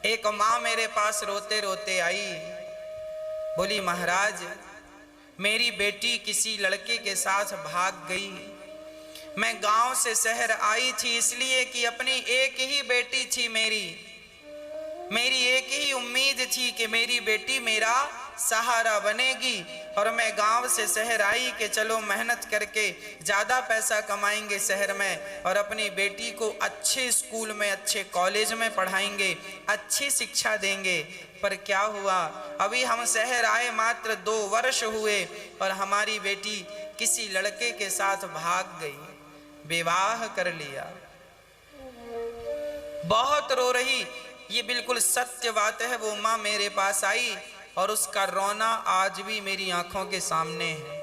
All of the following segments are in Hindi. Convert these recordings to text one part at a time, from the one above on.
एक माँ मेरे पास रोते रोते आई, बोली महाराज मेरी बेटी किसी लड़के के साथ भाग गई। मैं गांव से शहर आई थी इसलिए कि अपनी एक ही बेटी थी, मेरी एक ही उम्मीद थी कि मेरी बेटी मेरा सहारा बनेगी। और मैं गांव से शहर आई कि चलो मेहनत करके ज़्यादा पैसा कमाएंगे शहर में और अपनी बेटी को अच्छे स्कूल में अच्छे कॉलेज में पढ़ाएंगे, अच्छी शिक्षा देंगे। पर क्या हुआ, अभी हम शहर आए मात्र 2 वर्ष हुए और हमारी बेटी किसी लड़के के साथ भाग गई, विवाह कर लिया। बहुत रो रही, ये बिल्कुल सत्य बात है। वो माँ मेरे पास आई और उसका रोना आज भी मेरी आंखों के सामने है।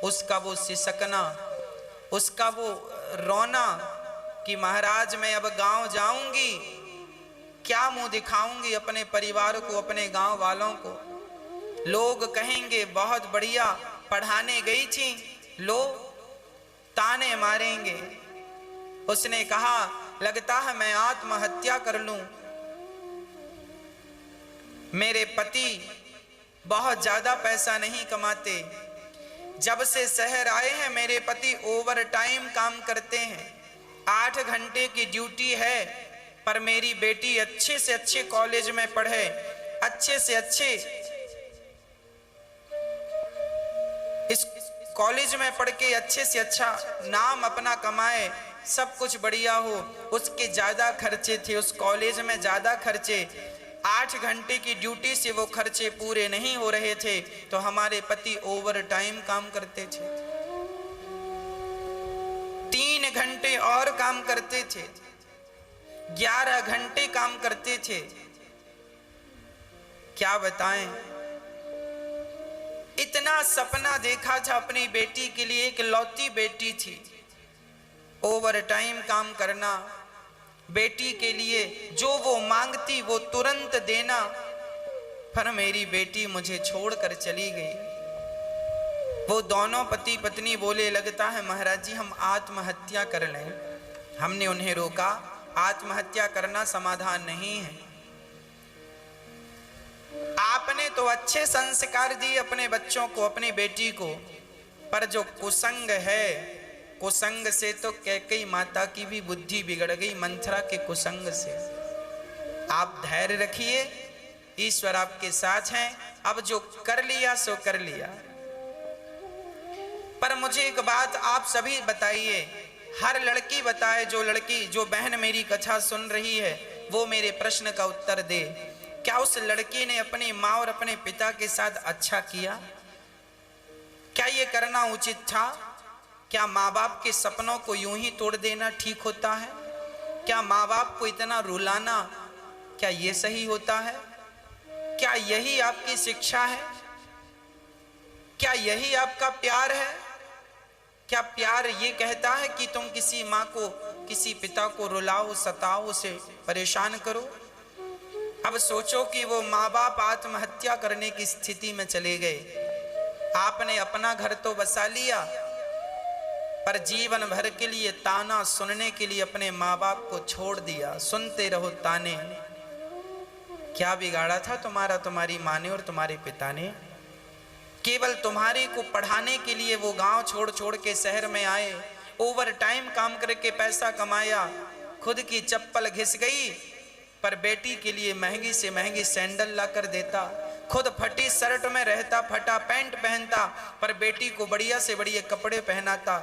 उसका वो सिसकना, उसका वो रोना कि महाराज मैं अब गांव जाऊंगी, क्या मुंह दिखाऊंगी अपने परिवार को, अपने गांव वालों को। लोग कहेंगे बहुत बढ़िया पढ़ाने गई थी, लोग ताने मारेंगे। उसने कहा लगता है मैं आत्महत्या कर लूं। मेरे पति बहुत ज्यादा पैसा नहीं कमाते, जब से शहर आए हैं मेरे पति ओवर टाइम काम करते हैं, 8 घंटे की ड्यूटी है। पर मेरी बेटी अच्छे से अच्छे कॉलेज में पढ़े, अच्छे से अच्छे इस कॉलेज में पढ़ के अच्छे से अच्छा नाम अपना कमाए, सब कुछ बढ़िया हो। उसके ज्यादा खर्चे थे, उस कॉलेज में ज्यादा खर्चे, 8 घंटे की ड्यूटी से वो खर्चे पूरे नहीं हो रहे थे तो हमारे पति ओवर टाइम काम करते थे, 3 घंटे और काम करते थे, 11 घंटे काम करते थे। क्या बताएं, इतना सपना देखा था अपनी बेटी के लिए, एक लौती बेटी थी, ओवर टाइम काम करना, बेटी के लिए जो वो मांगती वो तुरंत देना। पर मेरी बेटी मुझे छोड़कर चली गई। वो दोनों पति पत्नी बोले लगता है महाराज जी हम आत्महत्या कर लें। हमने उन्हें रोका, आत्महत्या करना समाधान नहीं है। आपने तो अच्छे संस्कार दिए अपने बच्चों को, अपनी बेटी को, पर जो कुसंग है, कुसंग से तो कैकेयी माता की भी बुद्धि बिगड़ गई, मंथरा के कुसंग से। आप धैर्य रखिए, ईश्वर आपके साथ हैं। अब जो कर लिया सो कर लिया। पर मुझे एक बात आप सभी बताइए, हर लड़की बताए, जो लड़की जो बहन मेरी कथा सुन रही है वो मेरे प्रश्न का उत्तर दे। क्या उस लड़की ने अपनी माँ और अपने पिता के साथ अच्छा किया? क्या ये करना उचित था? क्या माँ बाप के सपनों को यूं ही तोड़ देना ठीक होता है? क्या माँ बाप को इतना रुलाना, क्या ये सही होता है? क्या यही आपकी शिक्षा है? क्या यही आपका प्यार है? क्या प्यार ये कहता है कि तुम किसी माँ को, किसी पिता को रुलाओ, सताओ, उसे परेशान करो? अब सोचो कि वो माँ बाप आत्महत्या करने की स्थिति में चले गए। आपने अपना घर तो बसा लिया, पर जीवन भर के लिए ताना सुनने के लिए अपने माँ बाप को छोड़ दिया। सुनते रहो ताने। क्या बिगाड़ा था तुम्हारा, तुम्हारी माँ ने और तुम्हारे पिता ने? केवल तुम्हारे को पढ़ाने के लिए वो गांव छोड़ छोड़ के शहर में आए, ओवर टाइम काम करके पैसा कमाया, खुद की चप्पल घिस गई पर बेटी के लिए महंगी से महंगी सैंडल ला कर देता, खुद फटी शर्ट में रहता, फटा पैंट पहनता, पर बेटी को बढ़िया से बढ़िया कपड़े पहनाता।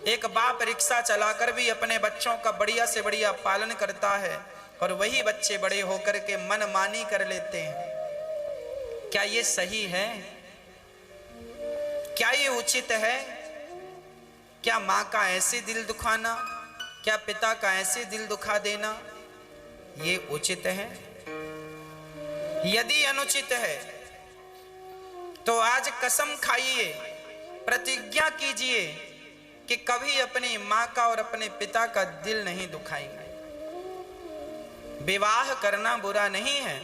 एक बाप रिक्शा चलाकर भी अपने बच्चों का बढ़िया से बढ़िया पालन करता है और वही बच्चे बड़े होकर के मनमानी कर लेते हैं। क्या ये सही है? क्या ये उचित है? क्या माँ का ऐसे दिल दुखाना, क्या पिता का ऐसे दिल दुखा देना ये उचित है? यदि अनुचित है तो आज कसम खाइए, प्रतिज्ञा कीजिए कि कभी अपनी माँ का और अपने पिता का दिल नहीं दुखाएंगे। विवाह करना बुरा नहीं है,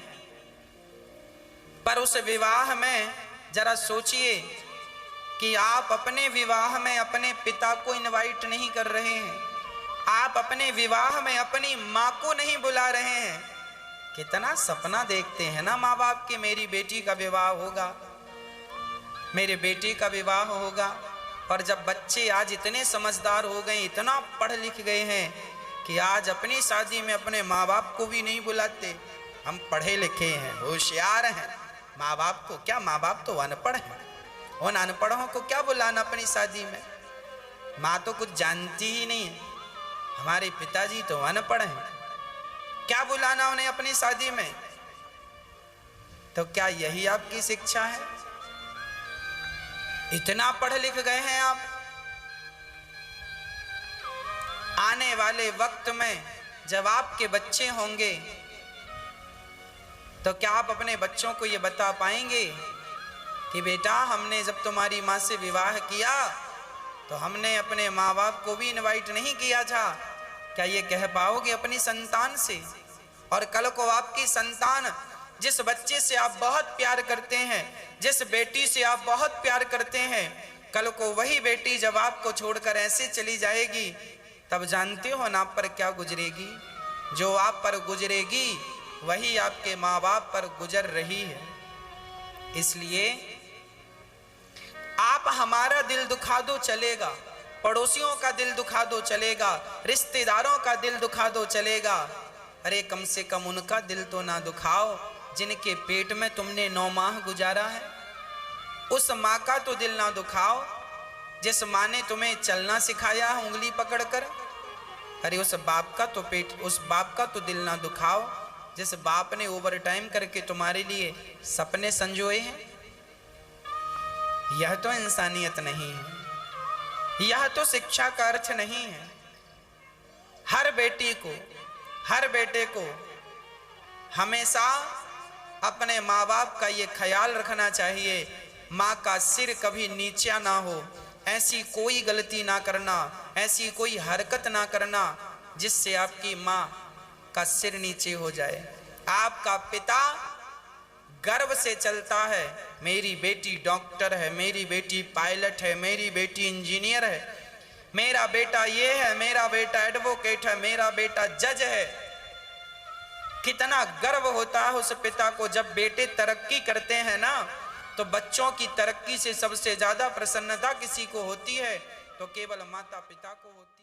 पर उस विवाह में जरा सोचिए कि आप अपने विवाह में अपने पिता को इनवाइट नहीं कर रहे हैं, आप अपने विवाह में अपनी माँ को नहीं बुला रहे हैं, कितना सपना देखते हैं ना माँ बाप के, मेरी बेटी का विवाह होगा, मेरे बेटे का विवाह होगा। और जब बच्चे आज इतने समझदार हो गए, इतना पढ़ लिख गए हैं कि आज अपनी शादी में अपने माँ बाप को भी नहीं बुलाते। हम पढ़े लिखे हैं, होशियार हैं, माँ बाप को क्या, माँ बाप तो अनपढ़ हैं, उन अनपढ़ों को क्या बुलाना अपनी शादी में। माँ तो कुछ जानती ही नहीं है, हमारे पिताजी तो अनपढ़ हैं, क्या बुलाना उन्हें अपनी शादी में। तो क्या यही आपकी शिक्षा है? इतना पढ़ लिख गए हैं आप, आने वाले वक्त में जब आपके बच्चे होंगे तो क्या आप अपने बच्चों को ये बता पाएंगे कि बेटा हमने जब तुम्हारी माँ से विवाह किया तो हमने अपने माँ बाप को भी इनवाइट नहीं किया था? क्या ये कह पाओगे अपनी संतान से? और कल को आपकी संतान जिस बच्चे से आप बहुत प्यार करते हैं, जिस बेटी से आप बहुत प्यार करते हैं, कल को वही बेटी जब आपको छोड़कर ऐसे चली जाएगी, तब जानते हो ना आप पर क्या गुजरेगी? जो आप पर गुजरेगी वही आपके माँ बाप पर गुजर रही है। इसलिए आप हमारा दिल दुखा दो चलेगा, पड़ोसियों का दिल दुखा दो चलेगा, रिश्तेदारों का दिल दुखा दो चलेगा, अरे कम से कम उनका दिल तो ना दुखाओ जिनके पेट में तुमने 9 माह गुजारा है। उस माँ का तो दिल ना दुखाओ जिस माँ ने तुम्हें चलना सिखाया है उंगली पकड़कर। अरे उस बाप का तो दिल ना दुखाओ जिस बाप ने ओवर टाइम करके तुम्हारे लिए सपने संजोए हैं। यह तो इंसानियत नहीं है, यह तो शिक्षा का अर्थ नहीं है। हर बेटी को, हर बेटे को हमेशा अपने माँ बाप का ये ख्याल रखना चाहिए, माँ का सिर कभी नीचा ना हो, ऐसी कोई गलती ना करना, ऐसी कोई हरकत ना करना जिससे आपकी माँ का सिर नीचे हो जाए। आपका पिता गर्व से चलता है, मेरी बेटी डॉक्टर है, मेरी बेटी पायलट है, मेरी बेटी इंजीनियर है, मेरा बेटा ये है, मेरा बेटा एडवोकेट है, मेरा बेटा जज है। कितना गर्व होता है उस पिता को जब बेटे तरक्की करते हैं ना। तो बच्चों की तरक्की से सबसे ज्यादा प्रसन्नता किसी को होती है तो केवल माता पिता को होती है।